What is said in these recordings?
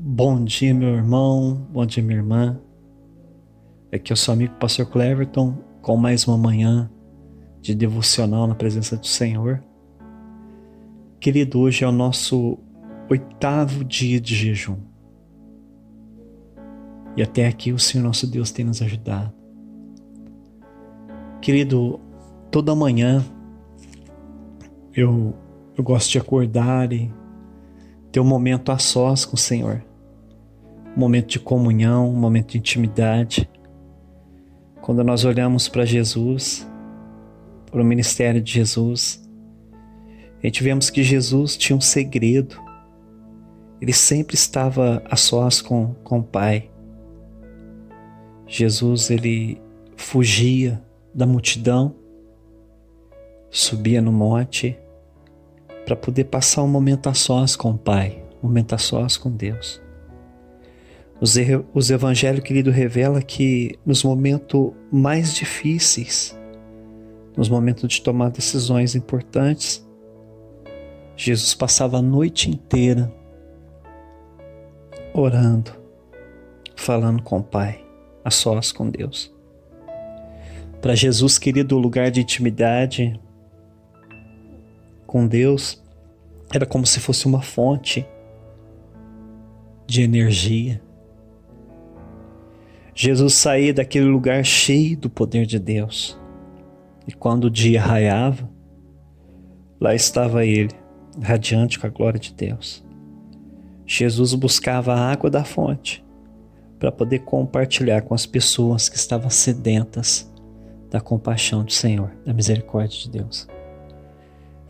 Bom dia, meu irmão, bom dia, minha irmã. Aqui é o seu amigo Pastor Cleverton com mais uma manhã de devocional na presença do Senhor. Querido, hoje é o nosso 8º dia de jejum. E até aqui o Senhor nosso Deus tem nos ajudado. Querido, toda manhã eu gosto de acordar e ter um momento a sós com o Senhor. Um momento de comunhão, um momento de intimidade. Quando nós olhamos para Jesus, para o ministério de Jesus, a gente vemos que Jesus tinha um segredo. Ele sempre estava a sós com o Pai. Jesus, ele fugia da multidão, subia no monte para poder passar um momento a sós com o Pai, um momento a sós com Deus. Os evangelhos, querido, revela que nos momentos mais difíceis, nos momentos de tomar decisões importantes, Jesus passava a noite inteira orando, falando com o Pai, a sós com Deus. Para Jesus, querido, o lugar de intimidade com Deus era como se fosse uma fonte de energia. Jesus saía daquele lugar cheio do poder de Deus. E quando o dia raiava, lá estava ele, radiante com a glória de Deus. Jesus buscava a água da fonte para poder compartilhar com as pessoas que estavam sedentas da compaixão do Senhor, da misericórdia de Deus.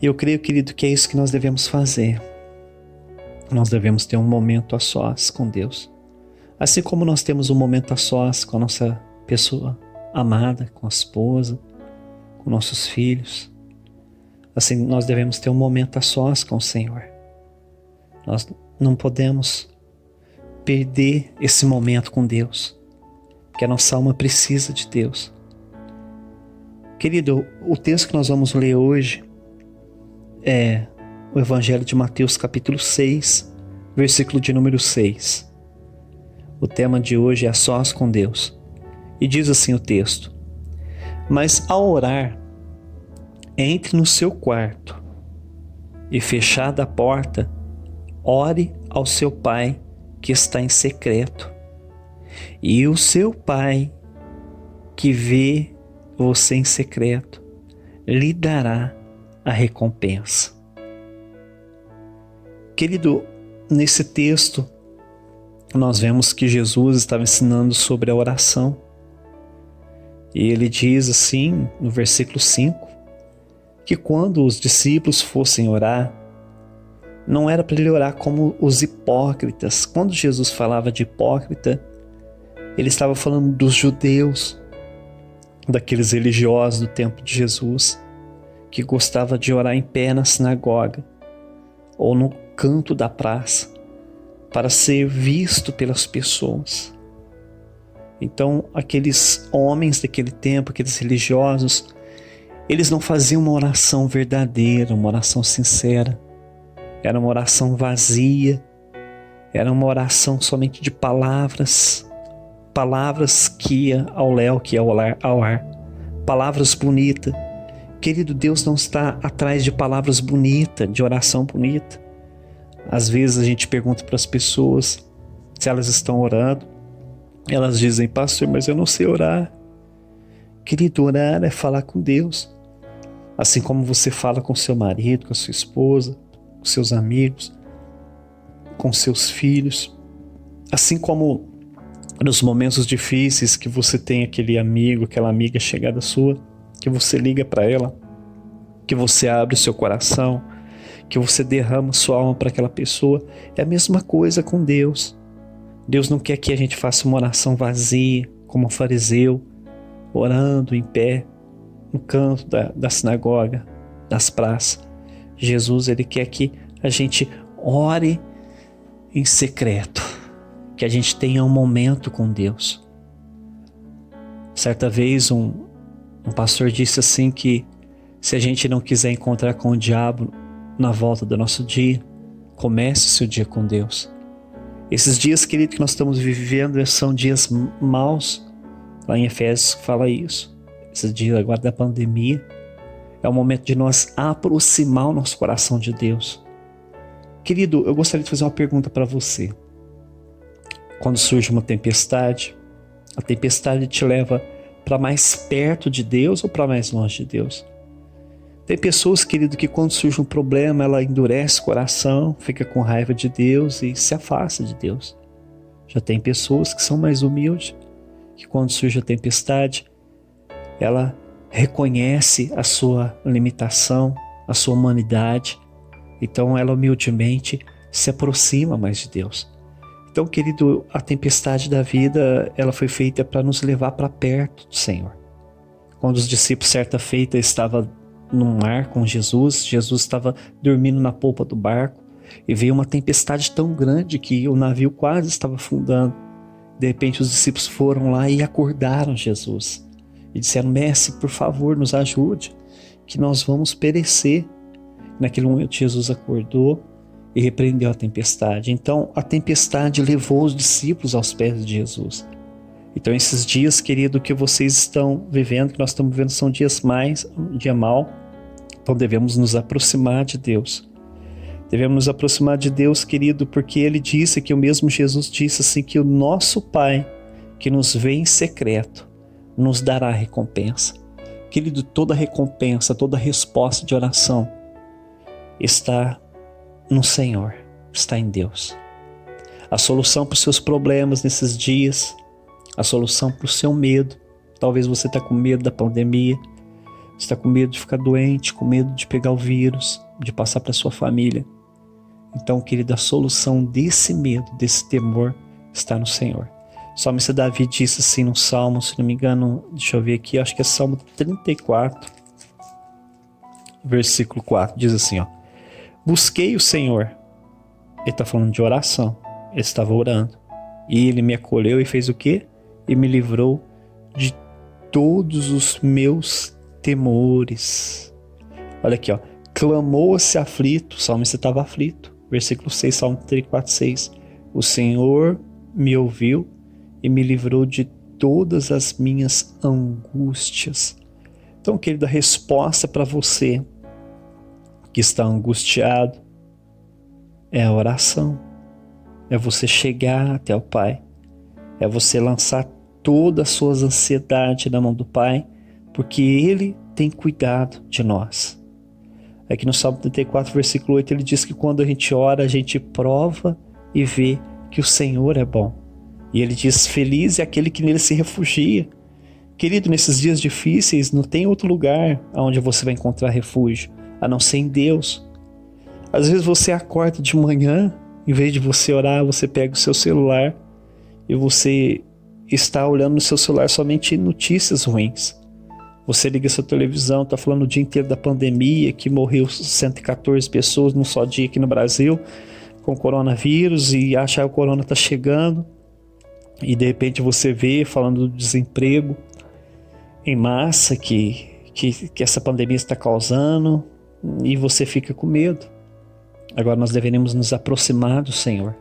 E eu creio, querido, que é isso que nós devemos fazer. Nós devemos ter um momento a sós com Deus. Assim como nós temos um momento a sós com a nossa pessoa amada, com a esposa, com nossos filhos, assim nós devemos ter um momento a sós com o Senhor. Nós não podemos perder esse momento com Deus, porque a nossa alma precisa de Deus. Querido, o texto que nós vamos ler hoje é o Evangelho de Mateus capítulo 6, versículo de número 6. O tema de hoje é a sós com Deus. E diz assim o texto: mas ao orar, entre no seu quarto e, fechada a porta, ore ao seu Pai que está em secreto. E o seu Pai que vê você em secreto lhe dará a recompensa. Querido, nesse texto nós vemos que Jesus estava ensinando sobre a oração. E ele diz assim, no versículo 5, que quando os discípulos fossem orar, não era para ele orar como os hipócritas. Quando Jesus falava de hipócrita, ele estava falando dos judeus, daqueles religiosos do tempo de Jesus, que gostava de orar em pé na sinagoga ou no canto da praça, para ser visto pelas pessoas. Então, aqueles homens daquele tempo, aqueles religiosos, eles não faziam uma oração verdadeira, uma oração sincera. Era uma oração vazia, era uma oração somente de palavras, palavras que ia ao léu, que ia ao ar, palavras bonitas. Querido, Deus não está atrás de palavras bonitas, de oração bonita. Às vezes a gente pergunta para as pessoas se elas estão orando. Elas dizem: pastor, mas eu não sei orar. Querido, orar é falar com Deus. Assim como você fala com seu marido, com a sua esposa, com seus amigos, com seus filhos. Assim como nos momentos difíceis que você tem aquele amigo, aquela amiga chegada sua, que você liga para ela, que você abre o seu coração, que você derrama sua alma para aquela pessoa. É a mesma coisa com Deus. Deus não quer que a gente faça uma oração vazia, como um fariseu, orando em pé, no canto da sinagoga, das praças. Jesus, ele quer que a gente ore em secreto, que a gente tenha um momento com Deus. Certa vez um pastor disse assim que se a gente não quiser encontrar com o diabo na volta do nosso dia, comece seu dia com Deus. Esses dias, querido, que nós estamos vivendo são dias maus. Lá em Efésios fala isso. Esses dias agora da pandemia é o momento de nós aproximar o nosso coração de Deus. Querido, eu gostaria de fazer uma pergunta para você. Quando surge uma tempestade, a tempestade te leva para mais perto de Deus ou para mais longe de Deus? Tem pessoas, querido, que quando surge um problema, ela endurece o coração, fica com raiva de Deus e se afasta de Deus. Já tem pessoas que são mais humildes, que quando surge a tempestade, ela reconhece a sua limitação, a sua humanidade, então ela humildemente se aproxima mais de Deus. Então, querido, a tempestade da vida, ela foi feita para nos levar para perto do Senhor. Quando os discípulos, certa feita, estavam no mar com Jesus estava dormindo na polpa do barco e veio uma tempestade tão grande que o navio quase estava afundando. De repente os discípulos foram lá e acordaram Jesus e disseram: Mestre, por favor, nos ajude, que nós vamos perecer. Naquele momento Jesus acordou e repreendeu a tempestade. Então a tempestade levou os discípulos aos pés de Jesus. Então esses dias, querido, que vocês estão vivendo, que nós estamos vivendo, são dias mais, um dia mau. Então devemos nos aproximar de Deus. Devemos nos aproximar de Deus, querido, porque Ele disse, que o mesmo Jesus disse assim, que o nosso Pai, que nos vê em secreto, nos dará recompensa. Querido, toda recompensa, toda resposta de oração está no Senhor, está em Deus. A solução para os seus problemas nesses dias, a solução para o seu medo. Talvez você está com medo da pandemia, você está com medo de ficar doente, com medo de pegar o vírus, de passar para sua família. Então, querido, a solução desse medo, desse temor, está no Senhor. O salmista Davi disse assim no Salmo, se não me engano, deixa eu ver aqui, acho que é Salmo 34, versículo 4, diz assim, ó: busquei o Senhor. Ele está falando de oração, ele estava orando, e Ele me acolheu e fez o quê? E me livrou de todos os meus temores. Olha aqui, ó. Clamou-se aflito, o salmista estava aflito. Versículo 6, Salmo 34, 6. O Senhor me ouviu e me livrou de todas as minhas angústias. Então, querido, a resposta para você que está angustiado é a oração. É você chegar até o Pai. É você lançar todas as suas ansiedades na mão do Pai, porque Ele tem cuidado de nós. Aqui no Salmo 34, versículo 8, ele diz que quando a gente ora, a gente prova e vê que o Senhor é bom. E ele diz: feliz é aquele que nele se refugia. Querido, nesses dias difíceis, não tem outro lugar onde você vai encontrar refúgio, a não ser em Deus. Às vezes você acorda de manhã, em vez de você orar, você pega o seu celular e você está olhando no seu celular somente notícias ruins. Você liga sua televisão, está falando o dia inteiro da pandemia, que morreu 114 pessoas num só dia aqui no Brasil com coronavírus, e acha que o corona está chegando, e de repente você vê falando do desemprego em massa que essa pandemia está causando, e você fica com medo. Agora nós deveríamos nos aproximar do Senhor,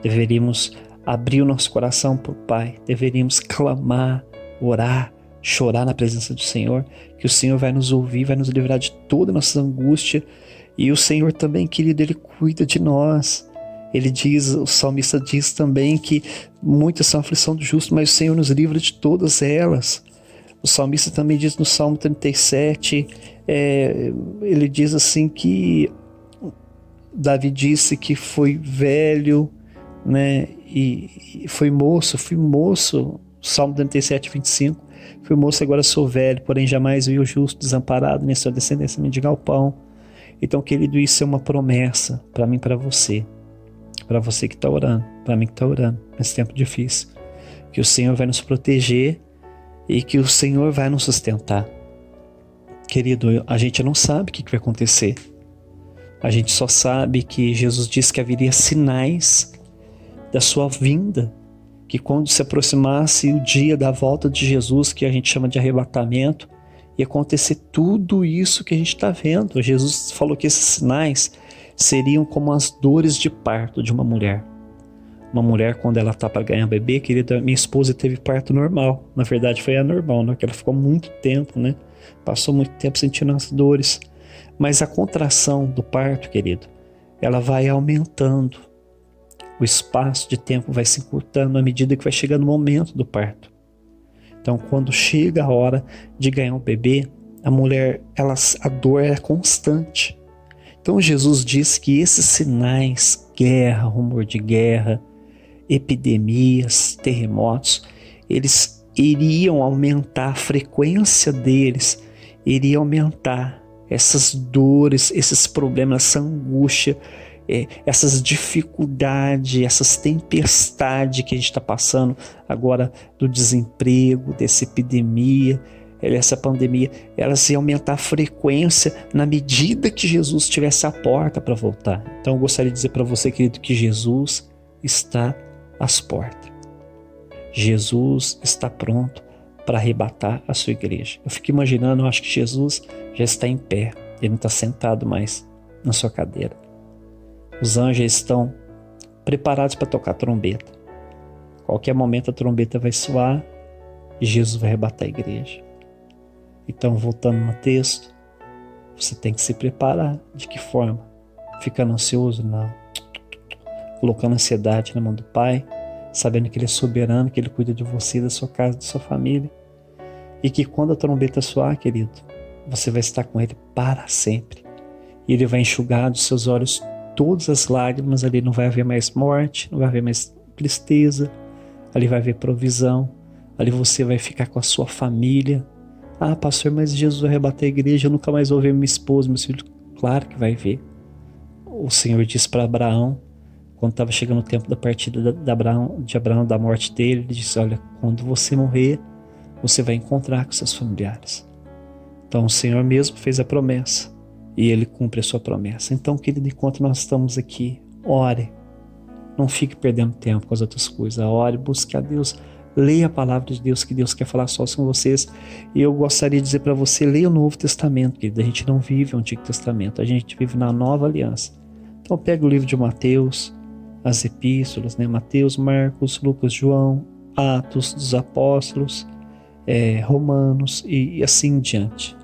deveríamos abrir o nosso coração para o Pai, deveríamos clamar, orar, chorar na presença do Senhor, que o Senhor vai nos ouvir, vai nos livrar de toda a nossa angústia. E o Senhor também, querido, Ele cuida de nós. Ele diz, o salmista diz também que muitas são a aflição do justo, mas o Senhor nos livra de todas elas. O salmista também diz no Salmo 37, ele diz assim que Davi disse que foi velho, né, e fui moço, Salmo 37, 25, fui moço, agora sou velho, porém jamais vi o justo desamparado, nem sua descendência mendigar o pão. Então, querido, isso é uma promessa para mim, para você que está orando, para mim que está orando nesse tempo difícil, que o Senhor vai nos proteger e que o Senhor vai nos sustentar. Querido, a gente não sabe o que vai acontecer. A gente só sabe que Jesus disse que haveria sinais da sua vinda, que quando se aproximasse o dia da volta de Jesus, que a gente chama de arrebatamento, ia acontecer tudo isso que a gente está vendo. Jesus falou que esses sinais seriam como as dores de parto de uma mulher. Uma mulher, quando ela tá para ganhar bebê, querida, minha esposa teve parto normal. Na verdade, foi anormal, né? Porque ela ficou muito tempo, né? Passou muito tempo sentindo as dores. Mas a contração do parto, querido, ela vai aumentando. O espaço de tempo vai se encurtando à medida que vai chegando o momento do parto. Então, quando chega a hora de ganhar um bebê, a mulher, a dor é constante. Então, Jesus diz que esses sinais, guerra, rumor de guerra, epidemias, terremotos, eles iriam aumentar a frequência deles, iria aumentar essas dores, esses problemas, essa angústia, essas dificuldades, essas tempestades que a gente está passando agora do desemprego, dessa epidemia, essa pandemia, elas iam aumentar a frequência na medida que Jesus tivesse a porta para voltar. Então eu gostaria de dizer para você, querido, que Jesus está às portas. Jesus está pronto para arrebatar a sua igreja. Eu fico imaginando, eu acho que Jesus já está em pé, ele não está sentado mais na sua cadeira. Os anjos estão preparados para tocar a trombeta. Qualquer momento a trombeta vai soar e Jesus vai arrebatar a igreja. Então, voltando no texto, você tem que se preparar. De que forma? Ficando ansioso? Não. Colocando ansiedade na mão do Pai, sabendo que Ele é soberano, que Ele cuida de você, da sua casa, da sua família. E que quando a trombeta soar, querido, você vai estar com Ele para sempre. E Ele vai enxugar dos seus olhos todas as lágrimas. Ali não vai haver mais morte, não vai haver mais tristeza. Ali vai haver provisão. Ali você vai ficar com a sua família. Ah, pastor, mas Jesus vai arrebatar a igreja, eu nunca mais vou ver minha esposa, meus filhos. Claro que vai ver. O Senhor disse para Abraão, quando estava chegando o tempo da partida de Abraão, da morte dele, ele disse, olha, quando você morrer, você vai encontrar com seus familiares. Então o Senhor mesmo fez a promessa e Ele cumpre a sua promessa. Então, querido, enquanto nós estamos aqui, ore. Não fique perdendo tempo com as outras coisas. Ore, busque a Deus. Leia a palavra de Deus, que Deus quer falar só com vocês. E eu gostaria de dizer para você, leia o Novo Testamento, querido. A gente não vive o Antigo Testamento, a gente vive na Nova Aliança. Então pega o livro de Mateus, as epístolas, né? Mateus, Marcos, Lucas, João, Atos dos Apóstolos, Romanos e assim em diante.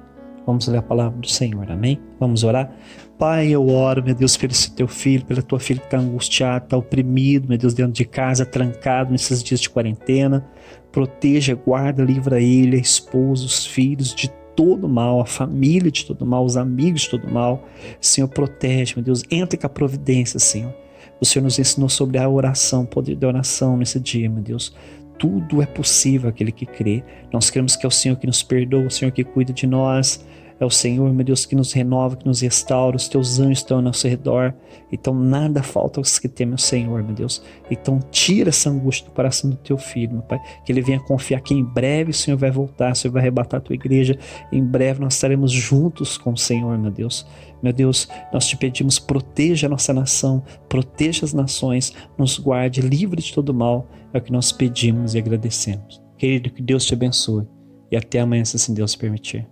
Vamos ler a palavra do Senhor, amém? Vamos orar? Pai, eu oro, meu Deus, pelo esse teu filho, pela tua filha que está angustiada, está oprimido, meu Deus, dentro de casa, trancado nesses dias de quarentena. Proteja, guarda, livra ele, a esposa, os filhos de todo mal, a família de todo mal, os amigos de todo mal. Senhor, protege, meu Deus, entra com a providência, Senhor. O Senhor nos ensinou sobre a oração, o poder da oração nesse dia, meu Deus. Tudo é possível aquele que crê. Nós cremos que é o Senhor que nos perdoa, o Senhor que cuida de nós. É o Senhor, meu Deus, que nos renova, que nos restaura. Os teus anjos estão ao nosso redor. Então nada falta aos que temem o Senhor, meu Deus. Então tira essa angústia do coração do teu filho, meu Pai. Que ele venha confiar que em breve o Senhor vai voltar, o Senhor vai arrebatar a tua igreja. Em breve nós estaremos juntos com o Senhor, meu Deus. Meu Deus, nós te pedimos, proteja a nossa nação, proteja as nações, nos guarde, livre de todo mal. É o que nós pedimos e agradecemos. Querido, que Deus te abençoe. E até amanhã, se assim Deus permitir.